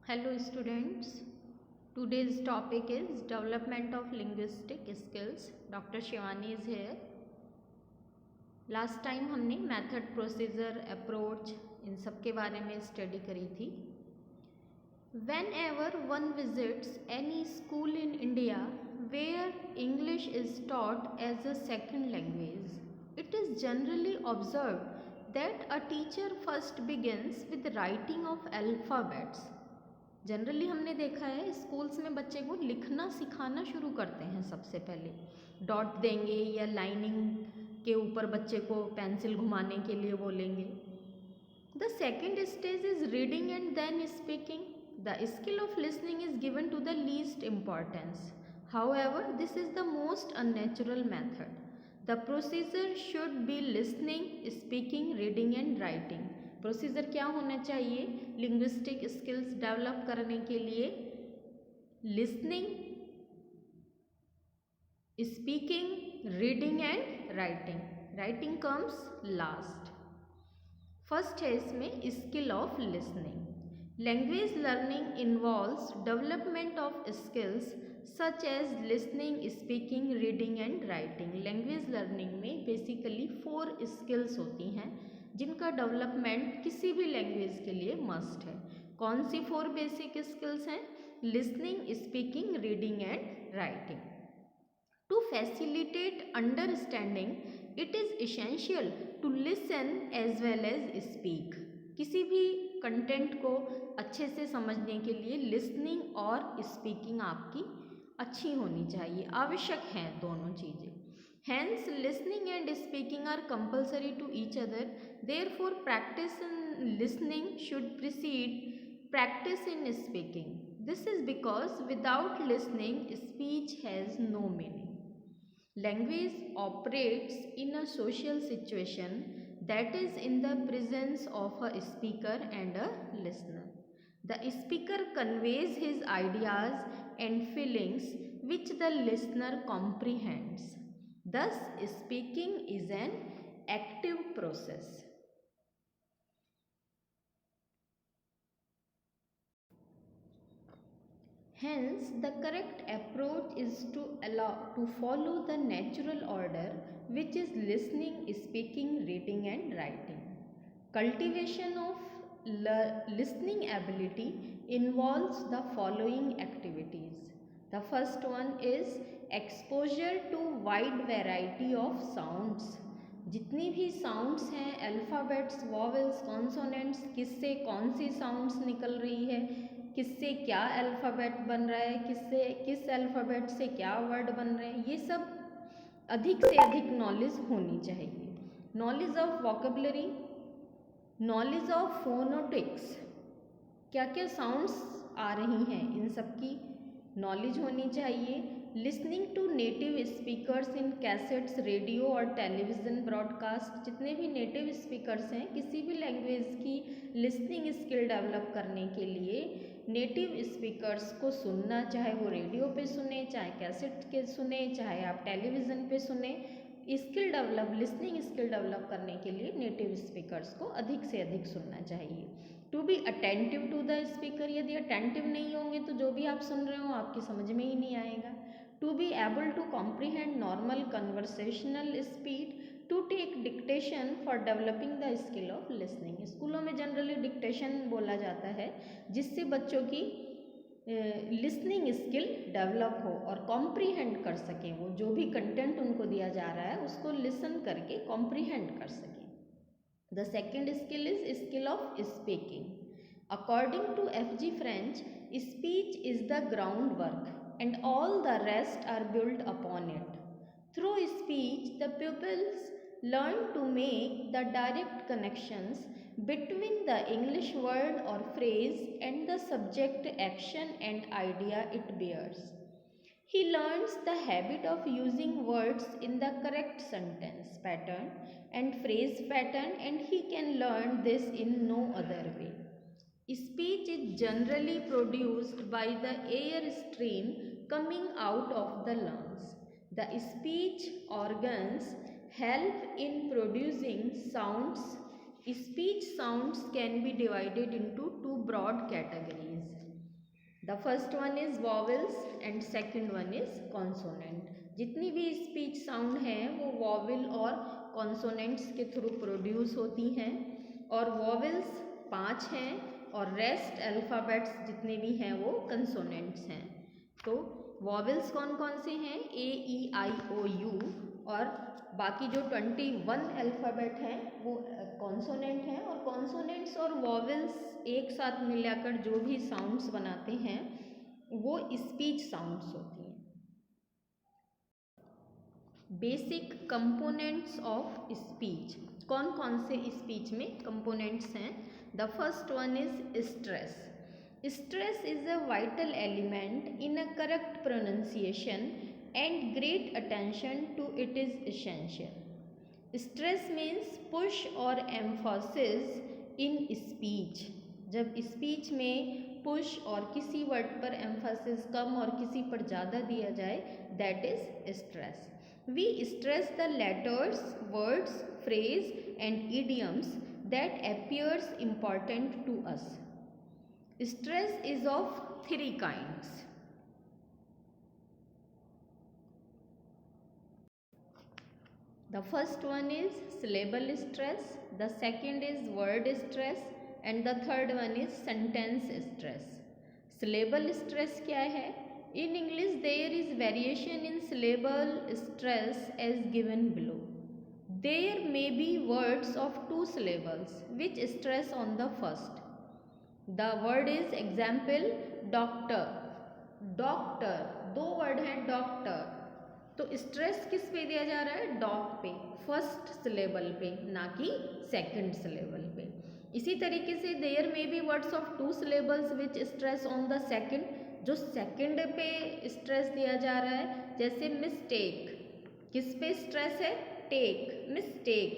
Hello students, today's topic is development of linguistic skills. Dr. Shivani is here. Last time हमने method, procedure, approach in सब के बारे में study करी थी. Whenever one visits any school in India where English is taught as a second language, it is generally observed that a teacher first begins with writing of alphabets. Generally हमने देखा है schools में बच्चे को लिखना सिखाना शुरू करते हैं. सबसे पहले डॉट देंगे या लाइनिंग के ऊपर बच्चे को पेंसिल घुमाने के लिए बोलेंगे. The second stage is reading and then speaking. The skill of listening is given to the least importance. However this is the most unnatural method. The procedure should be listening, speaking, reading and writing. Procedure क्या होना चाहिए linguistic skills develop करने के लिए? Listening, speaking, reading and writing. Writing comes last. First है इसमें skill of listening. Language learning involves development of skills such as listening, speaking, reading and writing. Language learning में basically 4 skills होती हैं जिनका development किसी भी लैंग्वेज के लिए मस्ट है. कौन सी 4 बेसिक स्किल्स हैं? Listening, speaking, reading and writing. To facilitate understanding it is essential to listen as well as speak. किसी भी कंटेंट को अच्छे से समझने के लिए लिसनिंग और स्पीकिंग आपकी अच्छी होनी चाहिए. आवश्यक हैं दोनों चीज़ें. Hence, listening and speaking are compulsory to each other. Therefore, practice in listening should precede practice in speaking. This is because without listening, speech has no meaning. Language operates in a social situation, that is in the presence of a speaker and a listener. The speaker conveys his ideas and feelings which the listener comprehends. Thus, speaking is an active process. Hence, the correct approach is to follow the natural order, which is listening, speaking, reading, and writing. Cultivation of listening ability involves the following activities. The first one is exposure to wide variety of sounds. जितनी भी sounds हैं, alphabets, vowels, consonants, किससे कौन सी sounds निकल रही है, किससे क्या अल्फ़ाबेट बन रहा है, किससे किस अल्फ़ाबेट से क्या वर्ड बन रहे हैं, ये सब अधिक से अधिक नॉलेज होनी चाहिए. Knowledge of vocabulary, knowledge of phonetics, क्या क्या साउंड्स आ रही हैं इन सब की नॉलेज होनी चाहिए. Listening to native speakers in cassettes, radio और टेलीविज़न ब्रॉडकास्ट. जितने भी नेटिव स्पीकर्स हैं किसी भी लैंग्वेज की लिसनिंग स्किल डेवलप करने के लिए नेटिव स्पीकर्स को सुनना, चाहे वो रेडियो पे सुने, चाहे कैसेट के सुने, चाहे आप टेलीविज़न पे सुने. Skill develop, listening skill develop करने के लिए नेटिव स्पीकर्स को अधिक से अधिक सुनना चाहिए. To be attentive to the speaker. यदि अटेंटिव नहीं होंगे तो जो भी आप सुन रहे हो आपकी समझ में ही नहीं आएगा. To be able to comprehend normal conversational speed. To take dictation for developing the skill of listening. स्कूलों में जनरली डिक्टेशन बोला जाता है जिससे बच्चों की लिसनिंग स्किल डेवलप हो और कॉम्प्रीहेंड कर सकें. वो जो भी कंटेंट उनको दिया जा रहा है उसको लिसन करके कॉम्प्रीहेंड कर सकें. The second skill is skill of speaking. According to F.G. French, speech is the groundwork and all the rest are built upon it. Through speech, the pupils learn to make the direct connections between the English word or phrase and the subject, action and idea it bears. He learns the habit of using words in the correct sentence pattern and phrase pattern, and he can learn this in no other way. Speech is generally produced by the air stream coming out of the lungs. The speech organs help in producing sounds. Speech sounds can be divided into 2 broad categories. The first one is vowels and second one is consonant. जितनी भी speech sound हैं वो vowel और consonants के through produce होती हैं, और vowels 5 हैं और रेस्ट अल्फ़ाबेट्स जितने भी हैं वो कंसोनेंट्स हैं। तो वॉवेल्स कौन कौन से हैं? ए ई आई ओ यू, और बाकी जो 21 अल्फ़ाबेट हैं वो कॉन्सोनेंट हैं। और कॉन्सोनेंट्स और वॉवेल्स एक साथ मिलाकर जो भी साउंड्स बनाते हैं वो स्पीच साउंड्स होती हैं। Basic components of speech. कौन कौन से स्पीच में कंपोनेंट्स हैं? The first one is stress. Stress is a vital element in a correct pronunciation and great attention to it is essential. Stress means push और emphasis in speech. जब speech में push और किसी word पर emphasis कम और किसी पर ज़्यादा दिया जाए, that is stress. We stress the letters, words, phrase and idioms that appears important to us. Stress is of 3 kinds. The first one is syllable stress, the second is word stress and the third one is sentence stress. Syllable stress क्या है? In English, there is variation in syllable stress as given below. There may be words of 2 syllables which stress on the first. The word is example doctor. Doctor, 2 word हैं doctor, तो stress किस पे दिया जा रहा है? Dog पे, first syllable पे, ना कि सेकंड सिलेबल पे। इसी तरीके से there may be words of 2 syllables which stress on the second, जो सेकंड पे स्ट्रेस दिया जा रहा है, जैसे मिस्टेक, किस पे स्ट्रेस है? Take, mistake.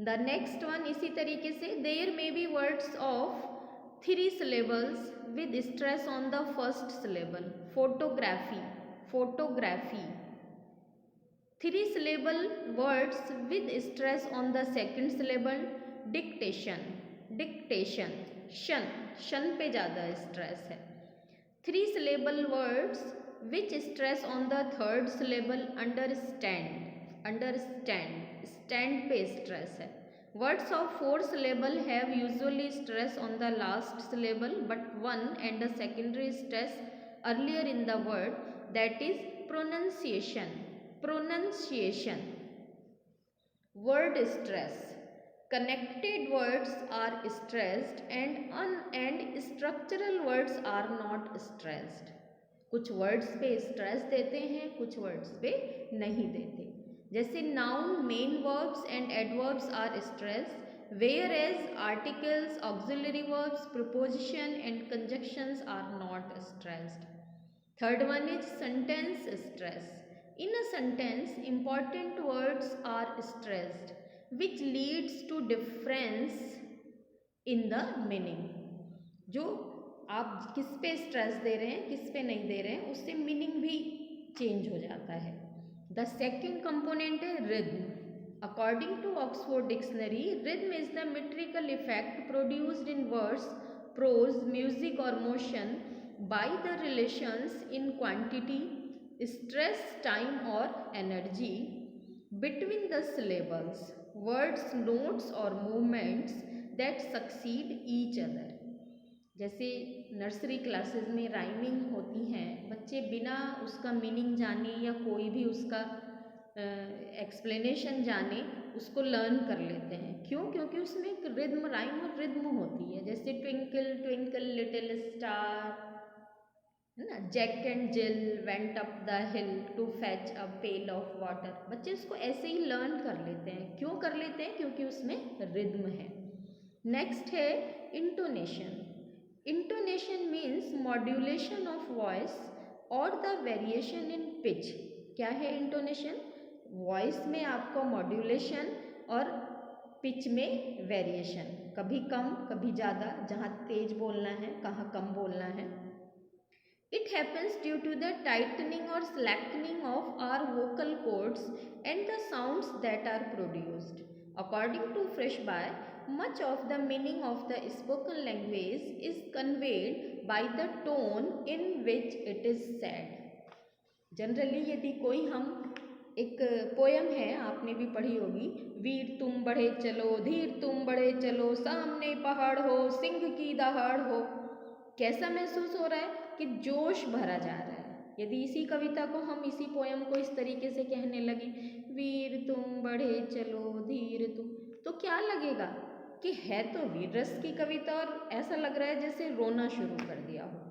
The next one इसी तरीके से there may be words of 3 syllables with stress on the first syllable. Photography, photography. 3 syllable words with stress on the second syllable. Dictation, dictation. शन, शन पे ज़्यादा स्ट्रेस है। 3 syllable words which stress on the third syllable. Understand, understand. Stand पे stress है। Words of 4 syllable have usually stress on the last syllable but one and the secondary stress earlier in the word, that is pronunciation, pronunciation. Word stress. Connected words are stressed and structural words are not stressed. कुछ words पे stress देते हैं, कुछ words पे नहीं देते। जैसे noun, main verbs and adverbs are stress, whereas articles, auxiliary verbs, preposition and conjunctions are not stressed. Third one is sentence stress. In a sentence important words are stressed which leads to difference in the meaning. जो आप किस पे stress दे रहे हैं, किस पे नहीं दे रहे हैं, उससे मीनिंग भी चेंज हो जाता है। द सेकेंड कंपोनेंट है rhythm. According to Oxford dictionary, rhythm is the metrical effect produced in words, prose, music और motion by the relations in quantity, stress, time और energy between the syllables, words, notes or movements that succeed each other. जैसे nursery classes में rhyming होती हैं, बच्चे बिना उसका meaning जाने या कोई भी उसका एक्सप्लेनेशन जाने उसको लर्न कर लेते हैं। क्यों? क्योंकि उसमें एक रिद्म, राइम और रिद्म होती है। जैसे ट्विंकल ट्विंकल लिटिल स्टार, है ना, Jack and Jill went up the hill to fetch a pail of water. बच्चे उसको ऐसे ही लर्न कर लेते हैं। क्यों कर लेते हैं? क्योंकि उसमें रिद्म है। नेक्स्ट है intonation. Intonation means modulation of voice और द वेरिएशन इन पिच। क्या है इंटोनेशन? वॉइस में आपको मॉड्यूलेशन और पिच में वेरिएशन, कभी कम कभी ज़्यादा, जहाँ तेज बोलना है कहाँ कम बोलना है। It happens due to the tightening or slackening of our vocal cords and the sounds that are produced. According to Freshby, much of the meaning of the spoken language is conveyed by the tone in which it is said. Generally यदि कोई हम एक poem है, आपने भी पढ़ी होगी, वीर तुम बढ़े चलो, धीर तुम बढ़े चलो, सामने पहाड़ हो, सिंह की दहाड़ हो, कैसा महसूस हो रहा है कि जोश भरा जा रहा है। यदि इसी कविता को हम, इसी पोयम को इस तरीके से कहने लगे, वीर तुम बढ़े चलो, धीर तुम, तो क्या लगेगा कि है तो वीर रस की कविता और ऐसा लग रहा है जैसे रोना शुरू कर दिया हो।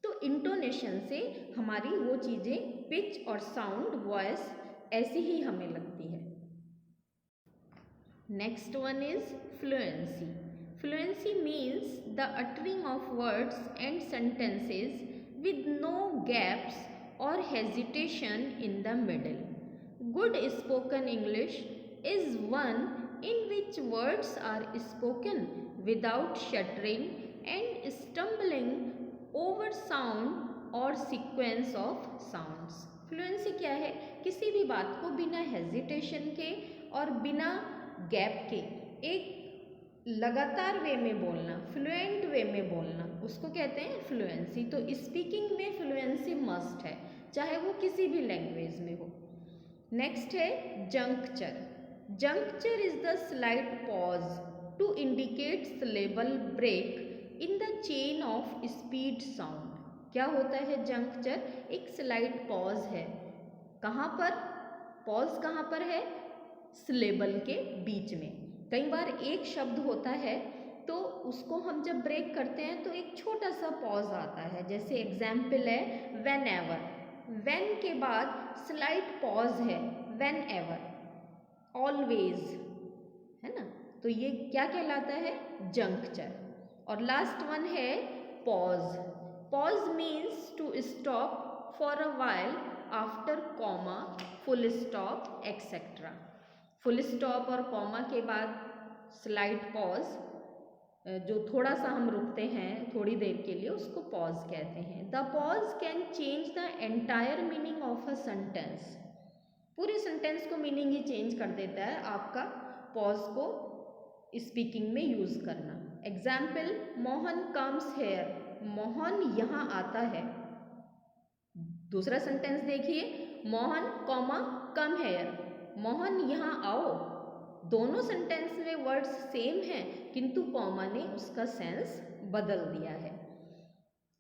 तो इंटोनेशन से हमारी वो चीज़ें, पिच और साउंड, वॉइस ऐसी ही हमें लगती है। Next one is fluency. Fluency means the uttering of words and sentences with no gaps or hesitation in the middle. Good spoken English is one in which words are spoken without stuttering and stumbling over sound or sequence of sounds. Fluency क्या है? किसी भी बात को बिना hesitation के और बिना गैप के एक लगातार वे में बोलना, फ्लुएंट वे में बोलना, उसको कहते हैं फ्लुएंसी। तो स्पीकिंग में फ्लुएंसी मस्ट है, चाहे वो किसी भी लैंग्वेज में हो। नेक्स्ट है juncture. Juncture is the slight pause to indicate syllable break in the chain of speed sound. क्या होता है जंक्चर? एक स्लाइट पॉज है। कहाँ पर पॉज, कहाँ पर है? सिलेबल के बीच में। कई बार एक शब्द होता है तो उसको हम जब ब्रेक करते हैं तो एक छोटा सा पॉज आता है। जैसे एग्जाम्पल है वेन एवर, वेन के बाद स्लाइट पॉज है, वेन एवर, ऑलवेज, है ना। तो ये क्या कहलाता है? जंक्चर। और लास्ट वन है pause. Pause means to stop for a while after comma, full stop etcetera. Full stop और कॉमा के बाद स्लाइट पॉज, जो थोड़ा सा हम रुकते हैं थोड़ी देर के लिए, उसको पॉज कहते हैं। The pause can change the entire meaning of a sentence. पूरे सेंटेंस को मीनिंग ही चेंज कर देता है आपका पॉज को स्पीकिंग में यूज करना। Example, Mohan comes here, Mohan यहाँ आता है। दूसरा सेंटेंस देखिए, Mohan comma come here, Mohan यहाँ आओ। दोनों सेंटेंस में वर्ड्स सेम हैं किंतु कॉमा ने उसका सेंस बदल दिया है।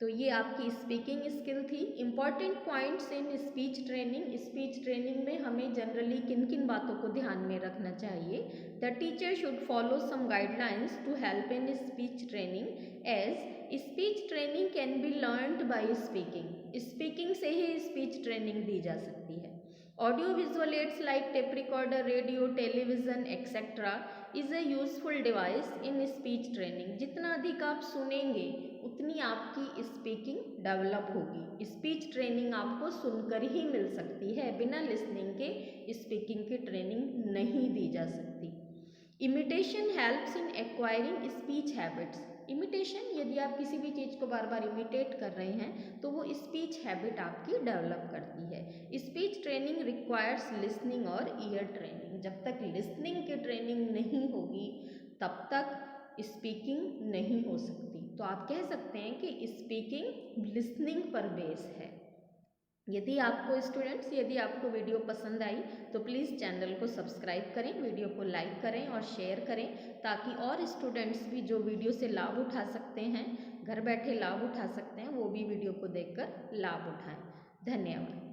तो ये आपकी स्पीकिंग स्किल थी। Important points in speech training. Speech training में हमें जनरली किन किन बातों को ध्यान में रखना चाहिए? The teacher should follow some guidelines to help in speech training, as speech training can be learned by speaking. Speaking से ही स्पीच ट्रेनिंग दी जा सकती है। Audio visual aids like tape recorder, radio, television, etc. is a useful device in speech training. जितना अधिक आप सुनेंगे उतनी आपकी स्पीकिंग डेवलप होगी। स्पीच ट्रेनिंग आपको सुनकर ही मिल सकती है, बिना लिसनिंग के स्पीकिंग की ट्रेनिंग नहीं दी जा सकती। Imitation helps in acquiring speech habits. Imitation, यदि आप किसी भी चीज़ को बार बार इमिटेट कर रहे हैं तो वो स्पीच हैबिट आपकी डेवलप करती है। स्पीच ट्रेनिंग रिक्वायर्स लिसनिंग और ईयर ट्रेनिंग। जब तक लिसनिंग की ट्रेनिंग नहीं होगी तब तक स्पीकिंग नहीं हो सकती। तो आप कह सकते हैं कि स्पीकिंग लिसनिंग पर बेस है। यदि आपको स्टूडेंट्स, यदि आपको वीडियो पसंद आई तो प्लीज़ चैनल को सब्सक्राइब करें, वीडियो को लाइक करें और शेयर करें, ताकि और स्टूडेंट्स भी जो वीडियो से लाभ उठा सकते हैं, घर बैठे लाभ उठा सकते हैं, वो भी वीडियो को देखकर लाभ उठाएं। धन्यवाद।